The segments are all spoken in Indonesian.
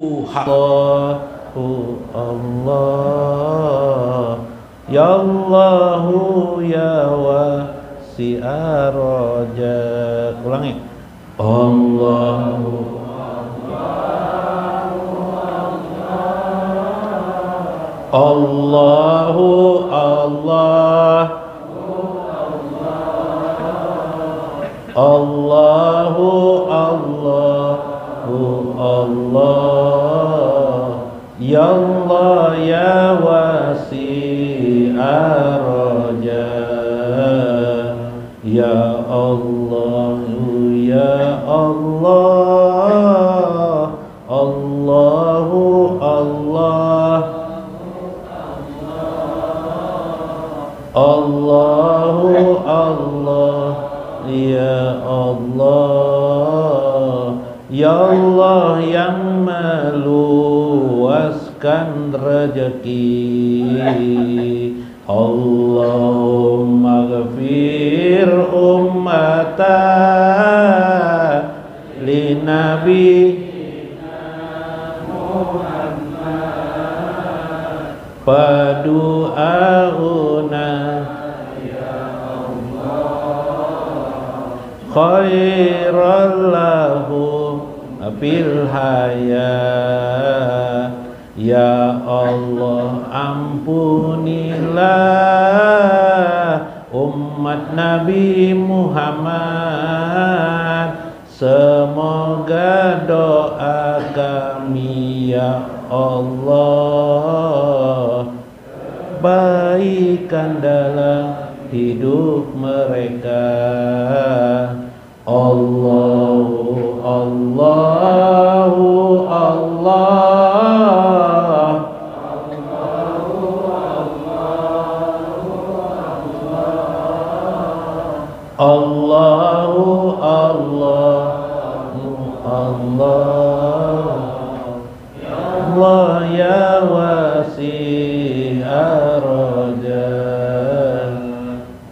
Allahu Allah, ya Allahu ya wasi'ar raja. Ulangi. Allahu Allahu Allah, Allahu Allahu Allah, ya Allah ya wasi'ar raja, ya Allah ya Allah, Allahu Allah, Allahu Allah, ya Allah, ya Allah yang meluaskan rezeki. Allahumma ghafir ummata li nabi padu'auna khairal lahum fil hayat. Ya Allah ampunilah umat Nabi Muhammad, semoga doa kami ya Allah baikan dalam hidup mereka. Allahu Allahu Allah, Allahu Allahu Allah, Allah ya wasi'ar raja.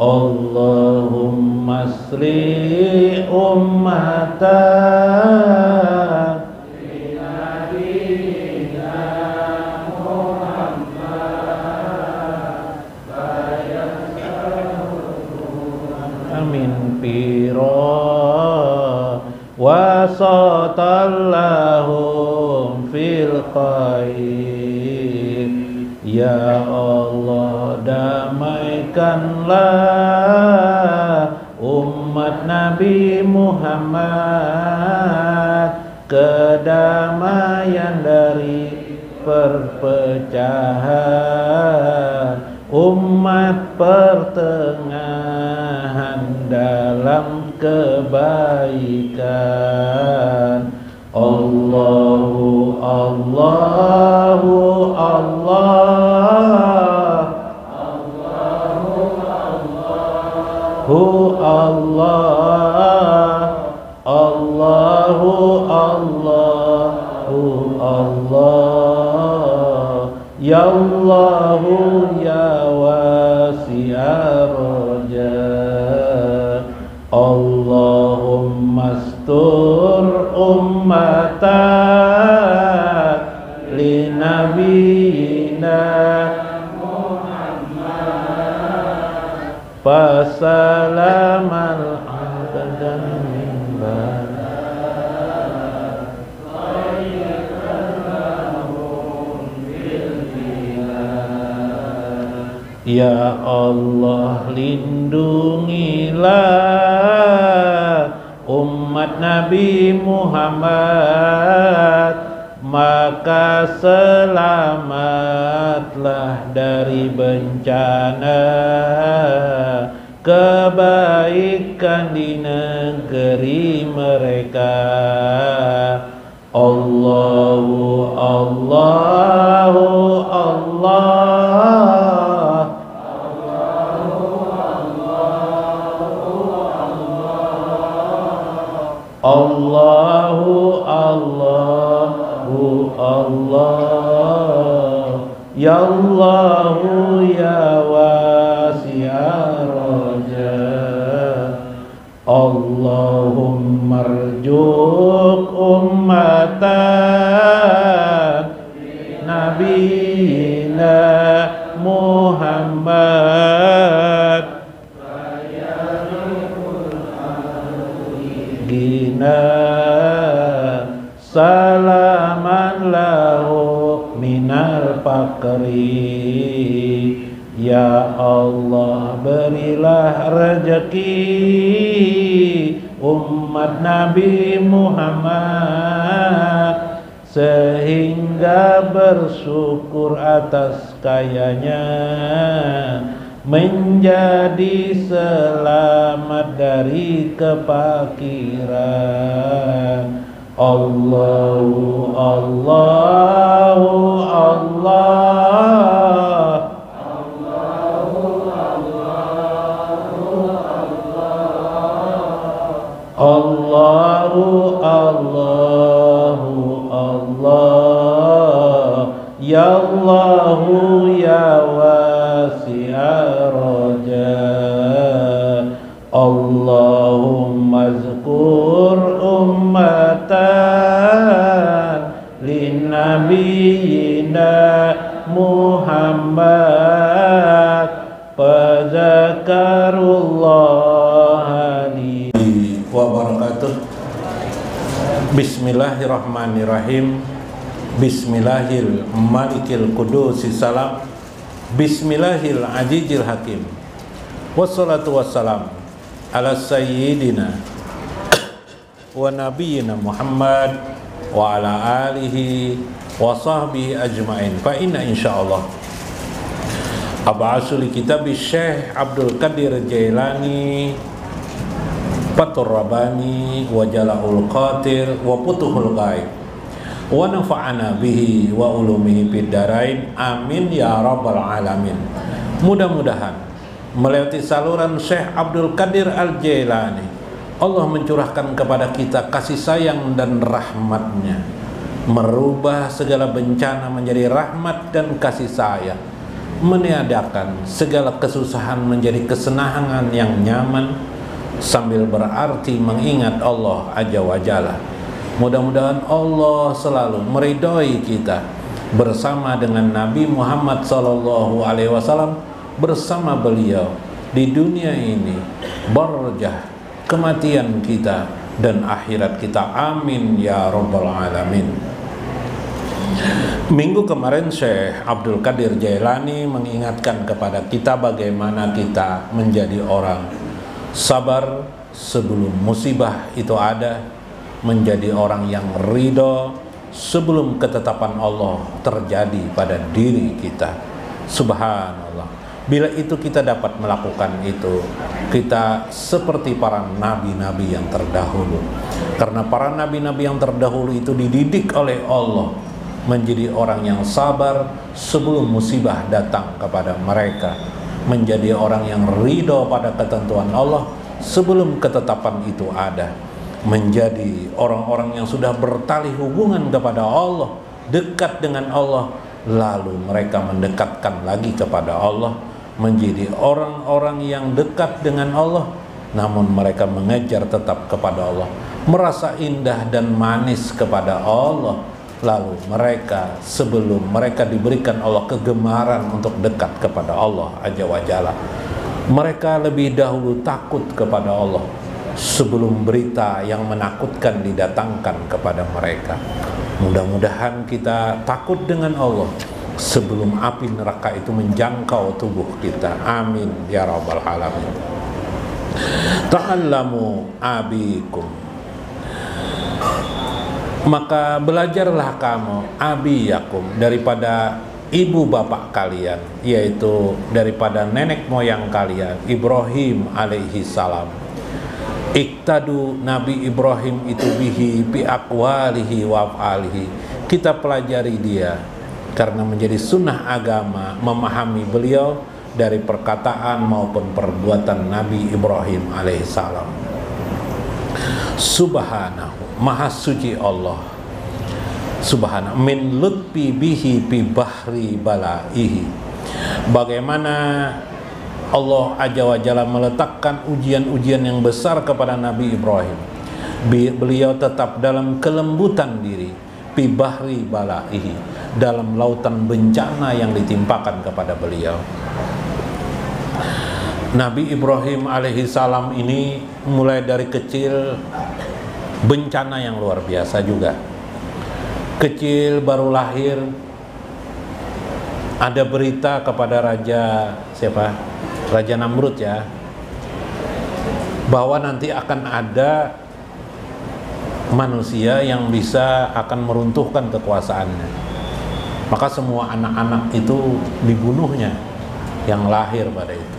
Allahumma asli ummata amin pira wasatallahum fil khair. Ya Allah damaikanlah umat Nabi Muhammad, kedamaian dari perpecahan, umat pertengahan dalam kebaikan. Allahu Allahu Allah, Allahu Allah, Allahu Allahu Allah, ya Allahu ya wasi'ar raja. Allahumma astur ummata li nabiyina fasalamal abadan min ya Allah lindungilah umat Nabi Muhammad, maka selamatlah dari bencana, kebaikan di negeri mereka. Allahu Allahu Allah, Allahu Allahu Allah, ya Allahu ya wasi'ar raja. Allahumma arzuq ummatan man lahu minal fakri. Ya Allah, berilah rezeki umat Nabi Muhammad sehingga bersyukur atas kayanya, menjadi selamat dari kefakiran. Allahu Allahu Allah. Allahu Allahu Allah. Ya Allahu ya wasi'ar raja. Allahumma zkur ummatan linnabiyina Muhammad fadzakarullah li wa barakatuh. Bismillahirrahmanirrahim. Bismillahil malikil qudusis salam. Bismillahil azizil hakim. Wassalatu wassalam ala sayyidina wa nabiyyina Muhammad wa ala alihi wa sahbihi ajma'in. Fa inna insyaallah ab'asu li kitabi Syekh Abdul Qadir Jailani Fathur Rabbani wa Jala'ul Qatir wa Futuhul Ghaib wa nafa'ana bihi wa ulumihi fid dharain. Amin ya rabbal alamin. Mudah-mudahan melewati saluran Syekh Abdul Qadir Al-Jailani, Allah mencurahkan kepada kita kasih sayang dan rahmatnya, merubah segala bencana menjadi rahmat dan kasih sayang, meniadakan segala kesusahan menjadi kesenangan yang nyaman, sambil berarti mengingat Allah Azza wa Jalla. Mudah-mudahan Allah selalu meridhoi kita bersama dengan Nabi Muhammad SAW, bersama beliau di dunia ini, barjah kematian kita dan akhirat kita. Amin ya rabbal alamin. Minggu kemarin Syekh Abdul Qadir Jailani mengingatkan kepada kita bagaimana kita menjadi orang sabar sebelum musibah itu ada, menjadi orang yang ridho sebelum ketetapan Allah terjadi pada diri kita. Subhanallah. Bila itu kita dapat melakukan itu, kita seperti para nabi-nabi yang terdahulu. Karena para nabi-nabi yang terdahulu itu dididik oleh Allah menjadi orang yang sabar sebelum musibah datang kepada mereka, menjadi orang yang ridho pada ketentuan Allah sebelum ketetapan itu ada, menjadi orang-orang yang sudah bertali hubungan kepada Allah, dekat dengan Allah, lalu mereka mendekatkan lagi kepada Allah, menjadi orang-orang yang dekat dengan Allah, namun mereka mengejar tetap kepada Allah, merasa indah dan manis kepada Allah. Lalu mereka, sebelum mereka diberikan Allah kegemaran untuk dekat kepada Allah Azza wa Jalla, mereka lebih dahulu takut kepada Allah sebelum berita yang menakutkan didatangkan kepada mereka. Mudah-mudahan kita takut dengan Allah sebelum api neraka itu menjangkau tubuh kita. Amin ya rabbal alamin. Ta'allamu abikum, maka belajarlah kamu abiyakum daripada ibu bapak kalian, yaitu daripada nenek moyang kalian, Ibrahim alaihi salam. Iktadu Nabi Ibrahim itu bihi bi aqwalihi wa af'alihi. Kita pelajari dia karena menjadi sunnah agama memahami beliau dari perkataan maupun perbuatan Nabi Ibrahim alaihissalam. Subhanahu, maha suci Allah. Subhanahu min lutfi bihi bi bahri balaihi. Bagaimana Allah Azza wa Jalla meletakkan ujian-ujian yang besar kepada Nabi Ibrahim. Beliau tetap dalam kelembutan diri, bi bahri balaihi, dalam lautan bencana yang ditimpakan kepada beliau. Nabi Ibrahim alaihi salam ini mulai dari kecil bencana yang luar biasa juga. kecil baru lahir, ada berita kepada raja siapa? Raja Namrud ya, bahwa nanti akan ada manusia yang bisa akan meruntuhkan kekuasaannya. Maka semua anak-anak itu dibunuhnya yang lahir pada itu.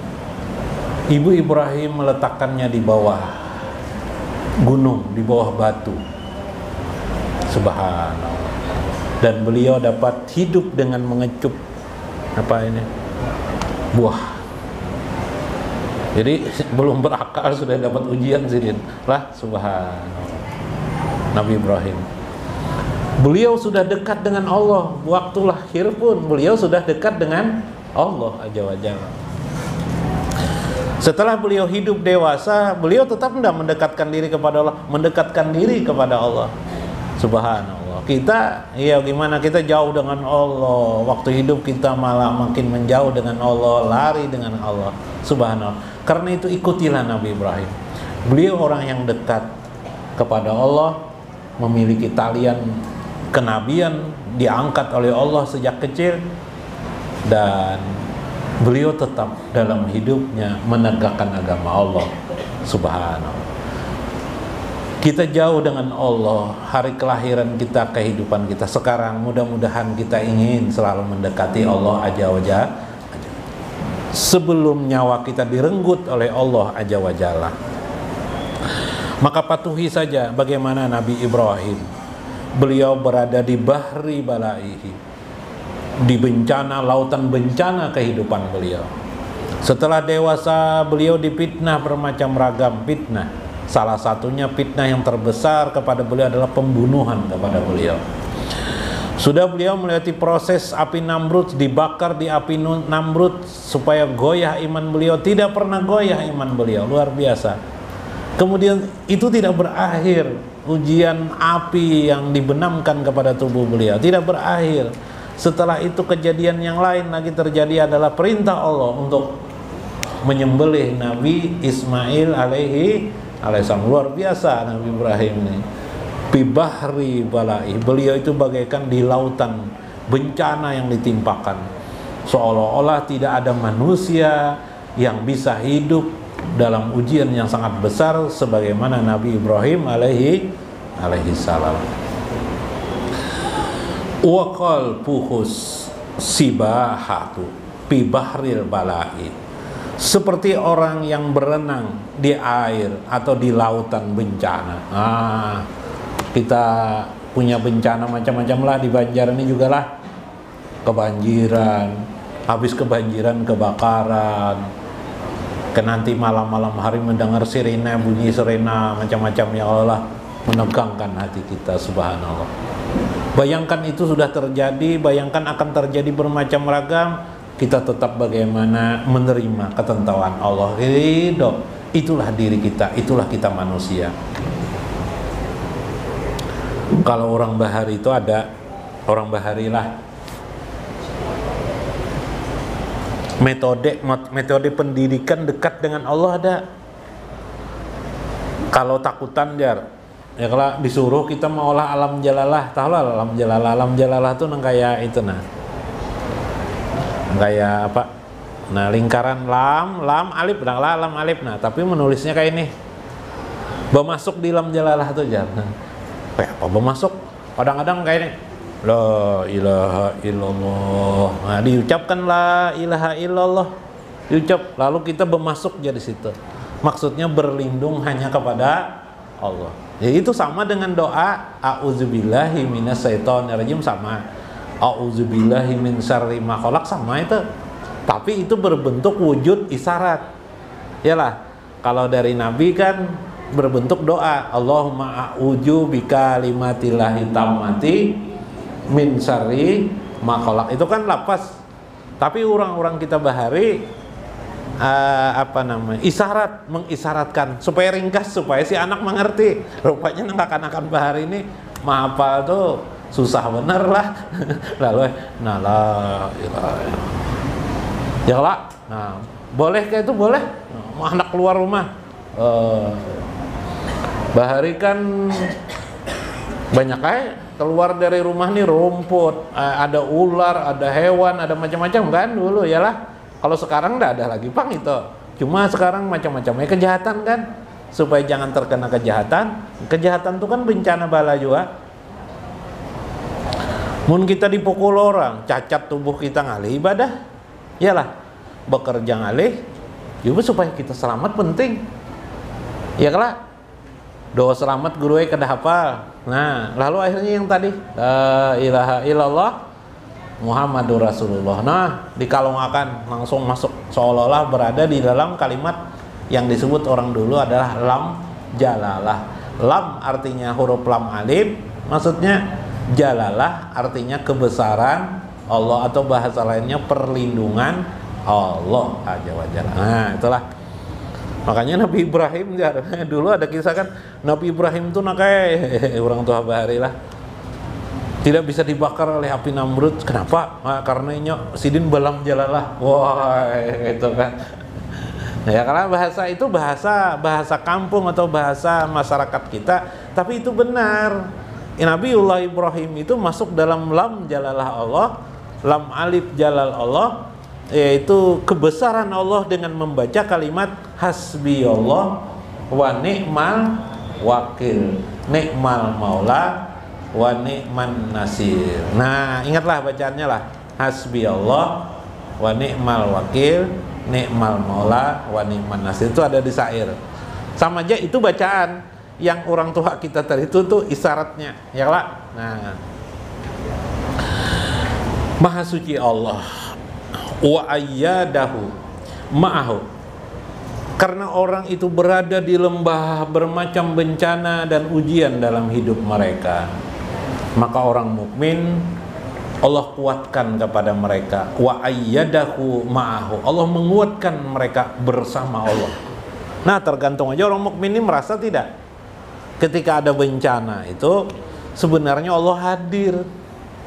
Ibu Ibrahim meletakkannya di bawah gunung, di bawah batu. Subhanallah. Dan beliau dapat hidup dengan mengecup apa ini? Buah. Jadi belum berakal sudah dapat ujian sih lah, subhanallah. Nabi Ibrahim, beliau sudah dekat dengan Allah. Waktu lahir pun beliau sudah dekat dengan Allah Azza wa Jalla. Setelah beliau hidup dewasa, beliau tetap tidak mendekatkan diri kepada Allah, mendekatkan diri kepada Allah. Subhanallah. Kita, ya gimana, kita jauh dengan Allah. Waktu hidup kita malah makin menjauh dengan Allah, lari dengan Allah. Subhanallah. Karena itu ikutilah Nabi Ibrahim. Beliau orang yang dekat kepada Allah, memiliki talian kenabian, diangkat oleh Allah sejak kecil, dan beliau tetap dalam hidupnya menegakkan agama Allah. Subhanallah. Kita jauh dengan Allah, hari kelahiran kita, kehidupan kita sekarang, mudah-mudahan kita ingin selalu mendekati Allah Azza wa Jalla sebelum nyawa kita direnggut oleh Allah Azza wa Jalla. Maka patuhi saja bagaimana Nabi Ibrahim. Beliau berada di bahri balaihi, di bencana, lautan bencana kehidupan beliau. Setelah dewasa, beliau dipitnah bermacam ragam fitnah. Salah satunya fitnah yang terbesar kepada beliau adalah pembunuhan kepada beliau. Sudah beliau melewati proses api Namrud, dibakar di api Namrud supaya goyah iman beliau. Tidak pernah goyah iman beliau, luar biasa. Kemudian itu tidak berakhir, ujian api yang dibenamkan kepada tubuh beliau tidak berakhir. Setelah itu kejadian yang lain lagi terjadi, adalah perintah Allah untuk menyembelih Nabi Ismail alaihissalam. Luar biasa Nabi Ibrahim ini. Bibahri balai, beliau itu bagaikan di lautan bencana yang ditimpakan, seolah-olah tidak ada manusia yang bisa hidup dalam ujian yang sangat besar sebagaimana Nabi Ibrahim alaihissalam. Wa qalbuhus sibahatu fi bahril balai, seperti orang yang berenang di air atau di lautan bencana. Kita punya bencana macam-macam lah di Banjar ini juga lah, kebanjiran, habis kebanjiran kebakaran, nanti malam-malam hari mendengar sirene, bunyi sirena macam-macam, ya Allah, menegangkan hati kita. Subhanallah. Bayangkan itu sudah terjadi, bayangkan akan terjadi bermacam ragam, kita tetap bagaimana menerima ketentuan Allah. Itulah diri kita, itulah kita manusia. Kalau orang bahari itu ada orang bahari lah, metode pendidikan dekat dengan Allah ada. Kalau takutan ya kalau disuruh kita mengolah alam jalalah, tahu lah alam jalalah tuh kayak itu kayak apa? Nah, lingkaran lam alif, lam alif. Nah, tapi menulisnya kayak ini. Bermasuk di lam jalalah tuh jangan. Kayak apa bermasuk? Kadang-kadang kayak ini. La ilaha illallah. Nah, diucapkan la ilaha illallah. Diucap, lalu kita bermasuk jadi situ. Maksudnya berlindung hanya kepada Allah. Ya, itu sama dengan doa a'udzubillahi minasyaitonirrajim, sama. A'udzubillahi min syarri ma khalaq, sama itu. Tapi itu berbentuk wujud isyarat. Yalah, kalau dari Nabi kan berbentuk doa, Allahumma a'udzu bikalimatillahi tammati min syarri ma khalaq. Itu kan lafaz. Tapi orang-orang kita bahari isyarat, mengisyaratkan supaya ringkas, supaya si anak mengerti. Rupanya anak-anak bahari ini mahafal tuh susah bener lah. Lalu la ilaha ya lah. Nah, boleh kayak itu boleh. Anak keluar rumah bahari kan banyak kayak keluar dari rumah nih rumput, ada ular, ada hewan, ada macam-macam kan dulu ya lah. Kalau sekarang nggak ada lagi Pang itu. Cuma sekarang macam-macamnya kejahatan kan. Supaya jangan terkena kejahatan. Kejahatan itu kan bencana bala juga. Mun kita dipukul orang, cacat tubuh kita ngalih ibadah. Iyalah, bekerja ngalih juga supaya kita selamat penting. Ya kelak. Doa selamat guru kedah hafal. Nah, lalu akhirnya yang tadi la ilaha illallah Muhammadur Rasulullah. Nah, dikalungkan langsung masuk seolah-olah berada di dalam kalimat yang disebut orang dulu adalah lam jalalah. Lam artinya huruf lam alif, maksudnya jalalah artinya kebesaran Allah, atau bahasa lainnya perlindungan Allah aja wajar. Nah, itulah. Makanya Nabi Ibrahim dulu ada kisah kan, Nabi Ibrahim tuh nakai orang tua bahari lah. Tidak bisa dibakar oleh api Namrud. Kenapa? Nah, karena ini sidin balam jalalah. Wah, itu kan. Ya, karena bahasa itu bahasa kampung atau bahasa masyarakat kita, tapi itu benar. Nabiullah Ibrahim itu masuk dalam lam jalalah Allah, lam alif jalal Allah, yaitu kebesaran Allah dengan membaca kalimat hasbiyallah wa ni'mal wakil, ni'mal maula wa ni'man nasir. Nah, ingatlah bacaannya lah, hasbiyallah wa ni'mal wakil, ni'mal maula wa ni'man nasir. Itu ada di syair. Sama aja itu bacaan yang orang tua kita tadi itu tuh isyaratnya, ya lah. Nah, Maha suci Allah, wa ayyadahu ma'ahu. Karena orang itu berada di lembah bermacam bencana dan ujian dalam hidup mereka, maka orang mukmin Allah kuatkan kepada mereka. Wa ayyadahu ma'ahu. Allah menguatkan mereka bersama Allah. Nah, tergantung aja orang mukmin ini merasa tidak. Ketika ada bencana itu sebenarnya Allah hadir.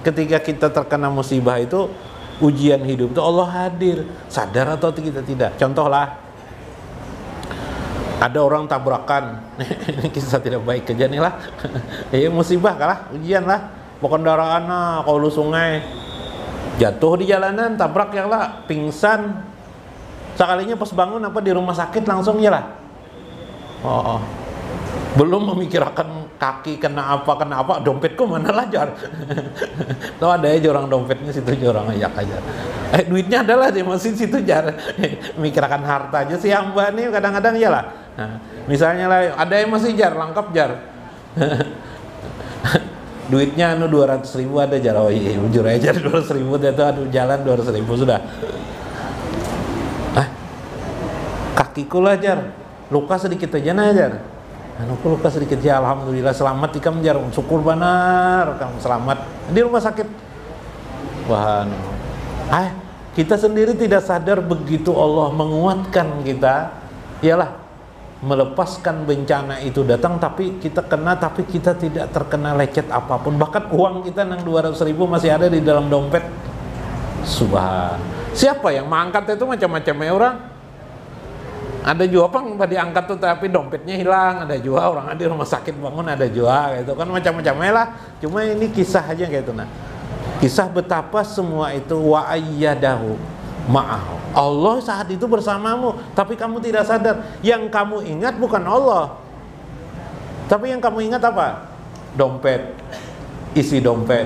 Ketika kita terkena musibah itu, ujian hidup itu Allah hadir. Sadar atau kita tidak? Contohlah, ada orang tabrakan. Ini kisah tidak baik aja nih lah. Ya musibah kalah, ujian lah. Pengendaraan kalau sungai jatuh di jalanan, tabrak ya lah, pingsan. Sekalinya pas bangun apa di rumah sakit langsung ya lah. Oh. Belum memikirkan kaki kena apa, dompetku mana lah jar. Tuh ada aja orang dompetnya situ aja, orang ayak aja. Duitnya adalah di mesin situ jar. Mikirkan harta aja si hamba nih kadang-kadang ya lah. Nah, misalnya lah ada yang masih jar, lengkap jar. Duitnya 200.000 ada jar. Oh iya, jujur aja 200.000 itu aduh jalan 200.000 sudah. Kakiku lah jar, luka sedikit aja nah jar. Anakku luka sedikit ya, alhamdulillah selamat ikam jar, syukur benar kamu selamat di rumah sakit. Wah, kita sendiri tidak sadar begitu Allah menguatkan kita, ialah melepaskan bencana itu datang, tapi kita kena, tapi kita tidak terkena lecet apapun. Bahkan uang kita yang 200.000 masih ada di dalam dompet. Subhan. Siapa yang mengangkat itu macam-macamnya orang? Ada juga pang diangkat tuh tapi dompetnya hilang, ada juga orang di rumah sakit bangun, ada juga gitu kan, macam-macamnya lah. Cuma ini kisah aja kayak itu. Nah, kisah betapa semua itu wa ayyadahu ma'ahu. Allah saat itu bersamamu, tapi kamu tidak sadar. Yang kamu ingat bukan Allah, tapi yang kamu ingat apa? Dompet, isi dompet,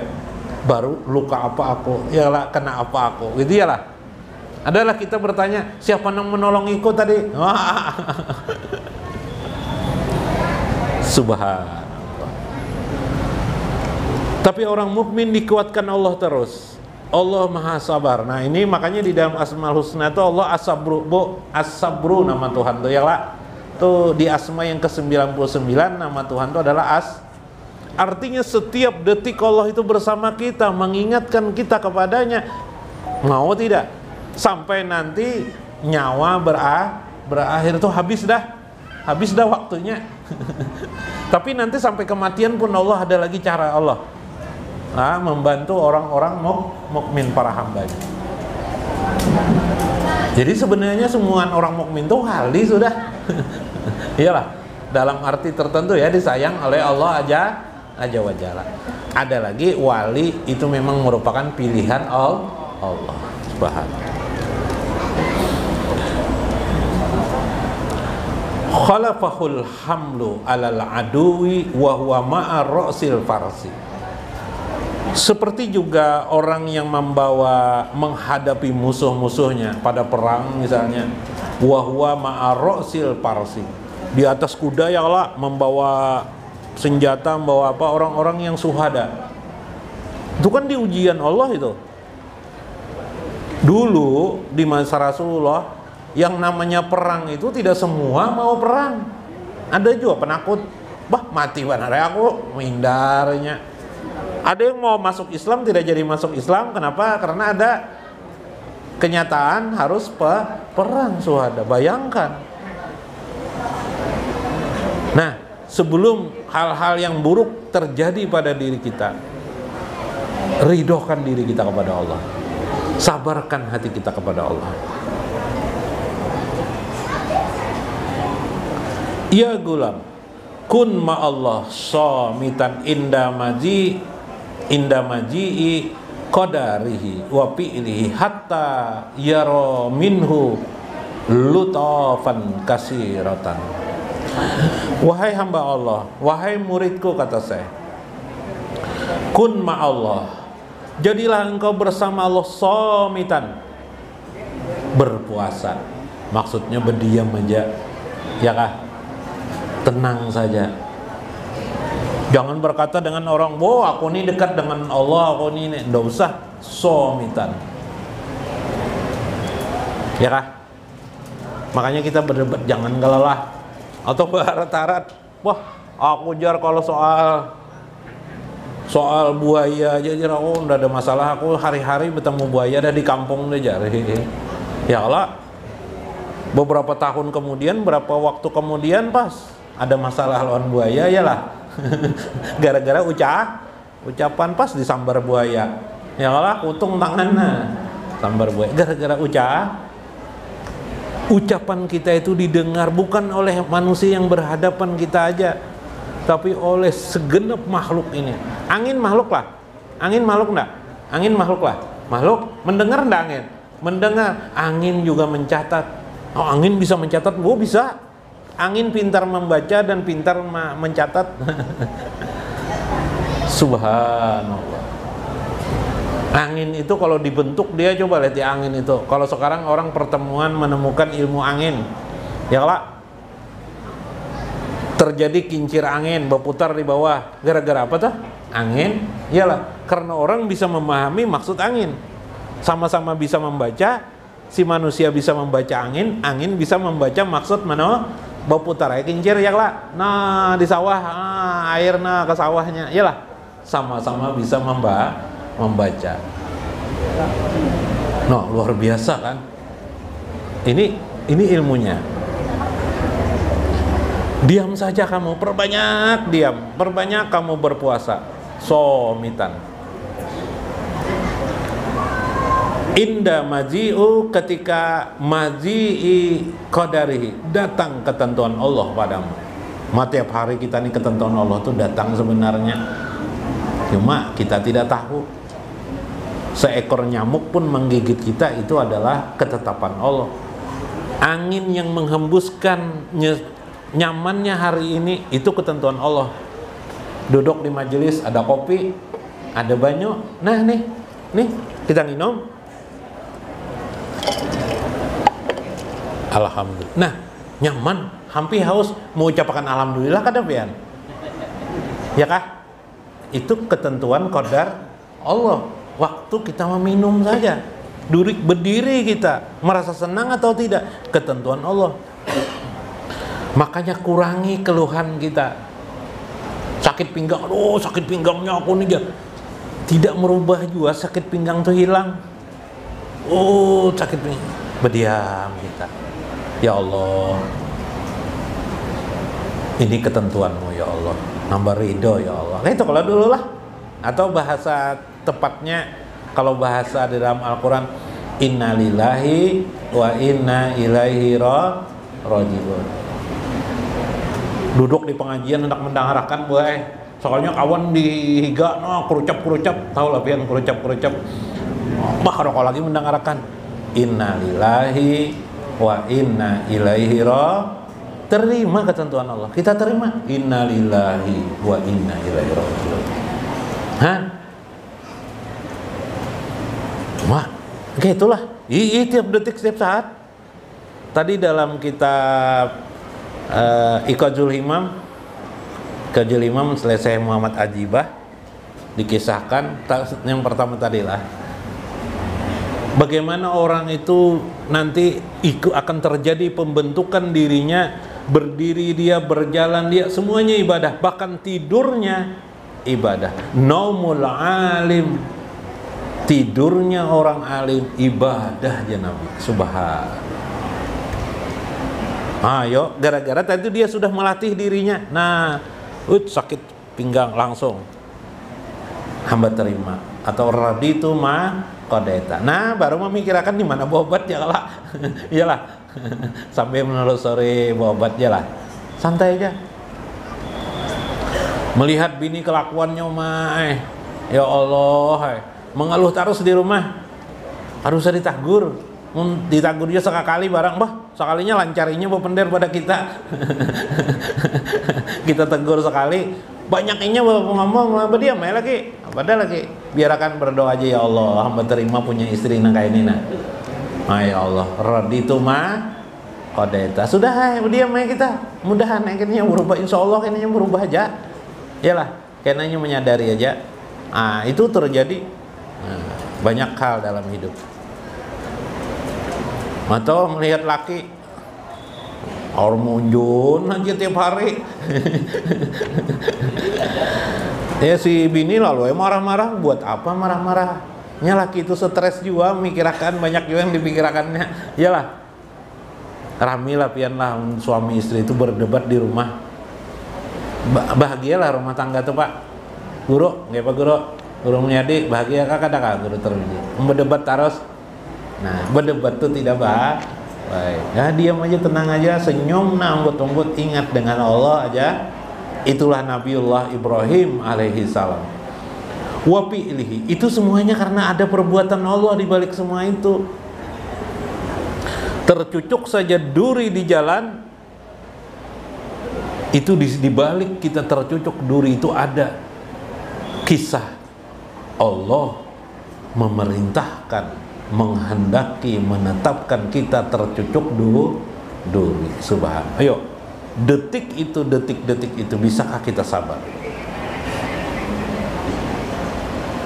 baru luka apa aku, ya lah kena apa aku, gitu ya lah. Adalah kita bertanya, siapa yang menolongiku tadi? Subhanallah. Tapi orang mukmin dikuatkan Allah terus. Allah Maha Sabar. Nah, ini makanya di dalam Asmaul Husna itu Allah As-Sabru, As-Sabru nama Tuhan tuh ya lah. Tuh di Asma yang ke-99 nama Tuhan itu adalah As. Artinya setiap detik Allah itu bersama kita, mengingatkan kita kepadanya. Mau tidak? Sampai nanti nyawa berakhir tuh habis dah waktunya. Tapi nanti sampai kematian pun Allah ada lagi cara Allah membantu orang-orang mukmin, para hambanya. Jadi sebenarnya semua orang mukmin tuh hali sudah. Iyalah, dalam arti tertentu ya disayang oleh Allah azza wa jalla. Ada lagi wali itu memang merupakan pilihan Allah Subhanahu. Khalafahul hamlu alal aduwi wa huwa ma'a ra'sil farsi. Seperti juga orang yang menghadapi musuh-musuhnya pada perang misalnya, wa huwa ma'a ra'sil farsi, di atas kuda ya Allah, membawa senjata, membawa apa, orang-orang yang suhada. Itu kan di ujian Allah itu. Dulu di masa Rasulullah yang namanya perang itu tidak semua mau perang. Ada juga penakut, bah mati benar aku, menghindarnya. Ada yang mau masuk Islam tidak jadi masuk Islam, kenapa? Karena ada kenyataan harus perang suhada. Bayangkan. Nah, sebelum hal-hal yang buruk terjadi pada diri kita, ridhokan diri kita kepada Allah, sabarkan hati kita kepada Allah. Ya gulam, kun ma'allah shamitan inda maji'i qadarihi wa fi'lihi hatta yara minhu lutafan kasiratan. Wahai hamba Allah, wahai muridku, kata saya, kun ma'allah, jadilah engkau bersama Allah shamitan, berpuasa, maksudnya berdiam aja, ya kah? Tenang saja. Jangan berkata dengan orang, "Wow, aku ini dekat dengan Allah, aku ini." Enggak usah, somitan. Ya kah? Makanya kita berdebat jangan lelah atau berharap-harap, "Wah, aku jar kalau soal buaya aja jar, oh enggak ada masalah, aku hari-hari bertemu buaya ada di kampung aja." Ya Allah. Beberapa tahun kemudian, berapa waktu kemudian pas ada masalah lawan buaya, yalah. Gara-gara ucapan pas disambar buaya. Ya Allah, kutung tangannya sambar buaya. Gara-gara ucapan kita itu didengar bukan oleh manusia yang berhadapan kita aja, tapi oleh segenap makhluk ini. Angin makhluk lah. Angin makhluk enggak? Angin makhluk lah. Makhluk mendengar enggak angin? Mendengar. Angin juga mencatat. Oh, angin bisa mencatat? Oh, bisa. Angin pintar membaca dan pintar mencatat. Subhanallah. Angin itu kalau dibentuk, dia coba lihat ya angin itu. Kalau sekarang orang pertemuan menemukan ilmu angin, ya lah, terjadi kincir angin berputar di bawah. Gara-gara apa tuh? Angin. Iyalah, karena orang bisa memahami maksud angin. Sama-sama bisa membaca. Si manusia bisa membaca angin, angin bisa membaca maksud mana? Berputar ya kincir ya lah. Nah di sawah air nah ke sawahnya, iyalah, sama-sama bisa membaca. Nah luar biasa kan? Ini ilmunya. Diam saja kamu, perbanyak diam, perbanyak kamu berpuasa. Somitan. Inda maji'u, ketika maji'i qadarihi, datang ketentuan Allah padamu. Tiap hari kita ini ketentuan Allah itu datang sebenarnya, cuma kita tidak tahu. Seekor nyamuk pun menggigit kita, itu adalah ketetapan Allah. Angin yang menghembuskan nyamannya hari ini, itu ketentuan Allah. Duduk di majelis, ada kopi, ada banyu, nah nih kita minum, alhamdulillah. Nah, nyaman, hampir haus, mengucapkan alhamdulillah kada pian? Ya kah? Itu ketentuan qadar Allah. Waktu kita meminum saja, berdiri kita merasa senang atau tidak, ketentuan Allah. Makanya kurangi keluhan kita. Sakit pinggang, sakit pinggangnya aku nih, tidak merubah juga sakit pinggang itu hilang. Sakit pinggang, berdiam kita. Ya Allah, ini ketentuanmu ya Allah, nambah ridho ya Allah. Nah itu kalau dulu lah. Atau bahasa tepatnya, kalau bahasa di dalam Al-Quran, inna lillahi wa inna ilaihi raji'un. Duduk di pengajian hendak mendengarkan, soalnya kawan dihiga no kerucap tahu lah pian kerucap bah rokok lagi mendengarkan inna lillahi wa inna ilaihi terima ketentuan Allah, kita terima inna lillahi wa inna ilaihi raji'un. Wah, kayak itulah. Tiap detik, setiap saat. Tadi dalam kitab Iqazul Himam, selesai Muhammad Ajibah, dikisahkan yang pertama tadilah bagaimana orang itu nanti akan terjadi pembentukan dirinya, berdiri dia, berjalan dia, semuanya ibadah, bahkan tidurnya ibadah. Naumul alim, tidurnya orang alim ibadah ya Nabi. Subhan. Ayo, gara-gara tadi dia sudah melatih dirinya. Nah, sakit pinggang langsung hamba terima, atau raditu ma qadaita. Nah, baru memikirkan di mana obat ya lah. Iyalah. Sampai menelusuri obat ya lah. Santai aja. Melihat bini kelakuannya ya Allah, mengeluh terus di rumah, harus ditagur. Ditagur dia sekali barang, bah sekalinya lancarinya bepender pada kita. Kita tegur sekali, banyaknya ngomong apa dia main lagi, padahal lagi biarkan berdoa aja, ya Allah hamba terima punya istri nang kayak ini nah. Ya Allah raditu ma qadaita. Sudah diam ya kita, mudahan akhirnya berubah, insyaallah akhirnya berubah aja. Yalah, kayaknya menyadari aja. Itu terjadi banyak hal dalam hidup. Atau melihat laki hormonjun aja tiap hari. Ya si bini lalu marah-marah, buat apa marah-marahnya? Laki itu stres juga, mikirkan banyak juga yang dipikirkannya. Iyalah, ramilah pianlah suami istri itu berdebat di rumah. Bahagialah rumah tangga tuh Pak Guru, nggak Pak Guru? Guru menyadi bahagia kakak Guru terus berdebat terus. Nah, berdebat itu tidak baik. Nah, diam aja, tenang aja, senyum, nambut-nambut, ingat dengan Allah aja. Itulah Nabiullah Ibrahim alaihi salam. Wa fi'lihi, itu semuanya karena ada perbuatan Allah di balik semua itu. Tercucuk saja duri di jalan, itu di balik kita tercucuk duri itu ada kisah Allah memerintahkan, menghendaki, menetapkan kita tercucuk duri. Subhan. Ayo, detik itu bisakah kita sabar?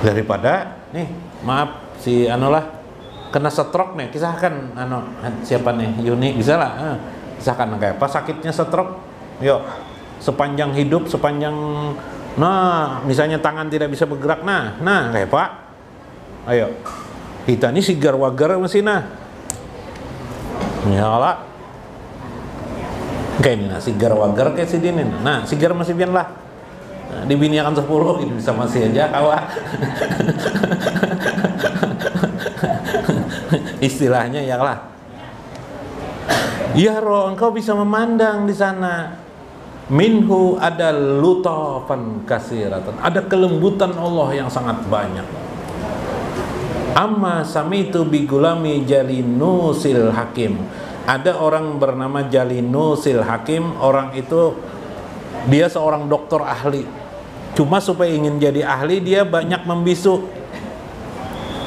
Daripada nih, maaf si anulah kena stroke nih, kisahkan siapa nih Yuni, bisa lah, kisahkan kayak apa sakitnya stroke. Yuk, sepanjang hidup, misalnya tangan tidak bisa bergerak, kayak Pak. Ayo, kita ini sigar wagar mesinah. Nyala. Kayak ini sigar wagar kayak si dinin. Nah, sigar masih bian lah. Nah, dibiniakan 10 gitu bisa masih aja kawa. Istilahnya ya lah. Ya roh, engkau bisa memandang di sana. Minhu ada lutafan kasiratan. Ada kelembutan Allah yang sangat banyak. Amma samitu bigulami Jalinusil Hakim. Ada orang bernama Jalinusil Hakim. Orang itu dia seorang doktor ahli. Cuma supaya ingin jadi ahli dia banyak membisu.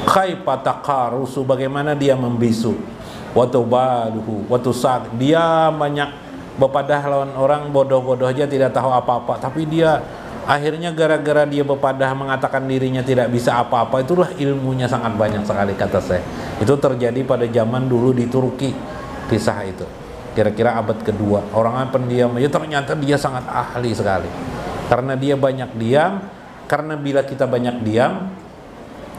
Khaipatakarusu, bagaimana dia membisu. Watubaduhu watusak, dia banyak bepadah lawan orang, bodoh-bodoh aja tidak tahu apa-apa. Tapi dia akhirnya gara-gara dia bepadah mengatakan dirinya tidak bisa apa-apa, itulah ilmunya sangat banyak sekali kata saya. Itu terjadi pada zaman dulu di Turki, kisah itu. Kira-kira abad kedua. Orangnya pendiam aja, ternyata dia sangat ahli sekali. Karena dia banyak diam, karena bila kita banyak diam,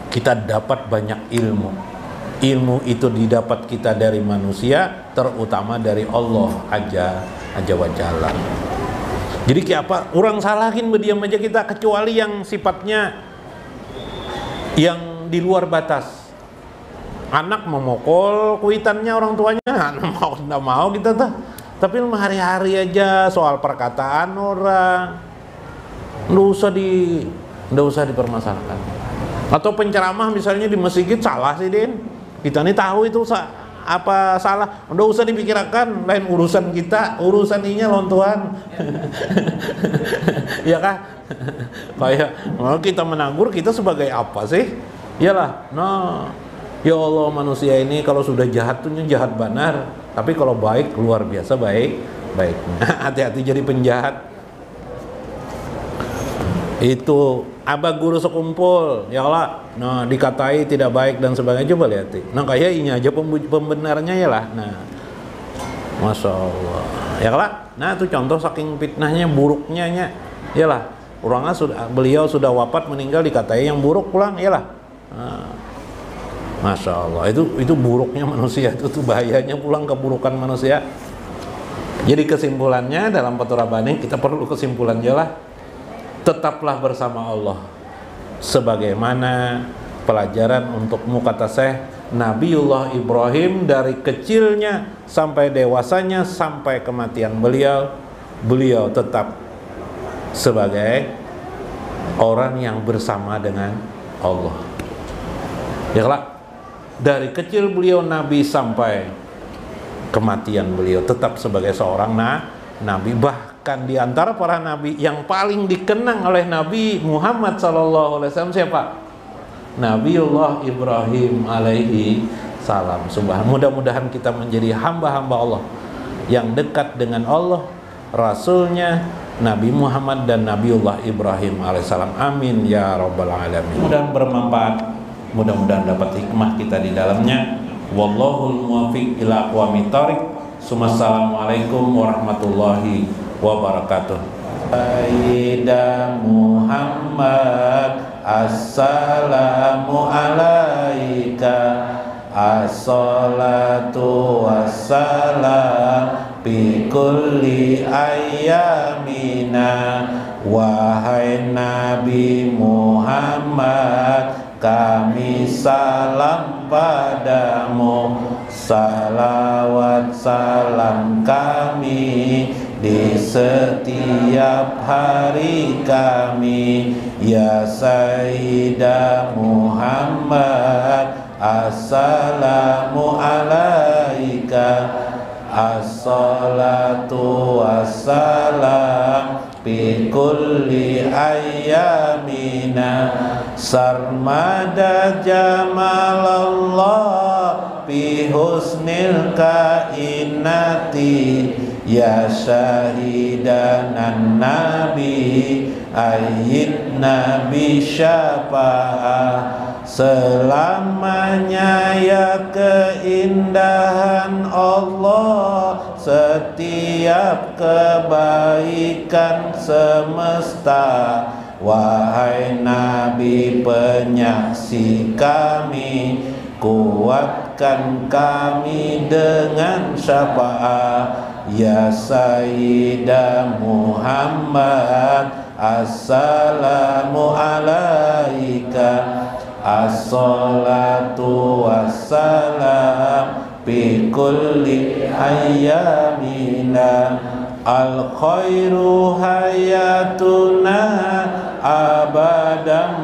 kita dapat banyak ilmu. Ilmu itu didapat kita dari manusia, terutama dari Allah aja wa jalla. Jadi kayak apa? Orang salahin berdiam aja kita, kecuali yang sifatnya yang di luar batas. Anak memukul kuitannya orang tuanya, nggak mau kita tuh. Tapi hari-hari aja soal perkataan orang. Nggak usah dipermasalahkan. Atau penceramah misalnya di masjid salah sih Din, kita nih tahu itu apa salah, nggak usah dipikirkan, lain urusan kita, urusan inya lawan Tuhan. Ya kah? Kayak kita menegur, kita sebagai apa sih? Iyalah, nah ya Allah, manusia ini kalau sudah jahat tuh jahat benar, tapi kalau baik luar biasa baiknya. Hati-hati jadi penjahat. Itu abah guru sekumpul, ya Allah, nah dikatai tidak baik dan sebagainya, coba lihat. Nah kayak ini aja pembenarnya ya lah. Nah, masya Allah, ya Allah. Nah itu contoh saking fitnahnya, buruknya nya, ya lah. Beliau sudah wafat, meninggal, dikatai yang buruk pulang, ya lah. Nah, masya Allah, itu buruknya manusia, itu tuh bahayanya pulang keburukan manusia. Jadi kesimpulannya dalam Fathur Rabbani, kita perlu kesimpulan jelas. Tetaplah bersama Allah, sebagaimana pelajaran untukmu, kata Syekh, Nabiullah Ibrahim dari kecilnya sampai dewasanya sampai kematian beliau tetap sebagai orang yang bersama dengan Allah. Ya kelak, dari kecil beliau Nabi sampai kematian beliau tetap sebagai seorang Nabi. Bahkan di antara para Nabi yang paling dikenang oleh Nabi Muhammad SAW siapa? Nabiullah Ibrahim alaihi salam. Mudah-mudahan kita menjadi hamba-hamba Allah yang dekat dengan Allah, Rasulnya Nabi Muhammad dan Nabiullah Ibrahim alaihissalam. Amin ya rabbal alamin. Mudah-mudahan bermanfaat, mudah-mudahan dapat hikmah kita di dalamnya. Wallahul muwaffiq ila aqwamit thoriq. Assalamualaikum warahmatullahi wabarakatuh. Sayyida Muhammad, assalamu alaika, as-salatu wassalam bi kulli ayyamina. Wahai Nabi Muhammad, kami salam padamu, salawat salam kami di setiap hari kami. Ya Sayyidah Muhammad, assalamu alaika, as-salatu wassalam bi kulli ayyamina. Sarmada jamalallah bi husnil kainati. Ya syahidanan nabi, ayyidna bi syafa'ah. Selamanya ya keindahan Allah, setiap kebaikan semesta. Wahai Nabi penyaksi kami, kuatkan kami dengan syafaat. Ya Sayyidah Muhammad, assalamu alaika, as-salatu wassalam bi kulli ayyamina. Al khairu hayatuna abadan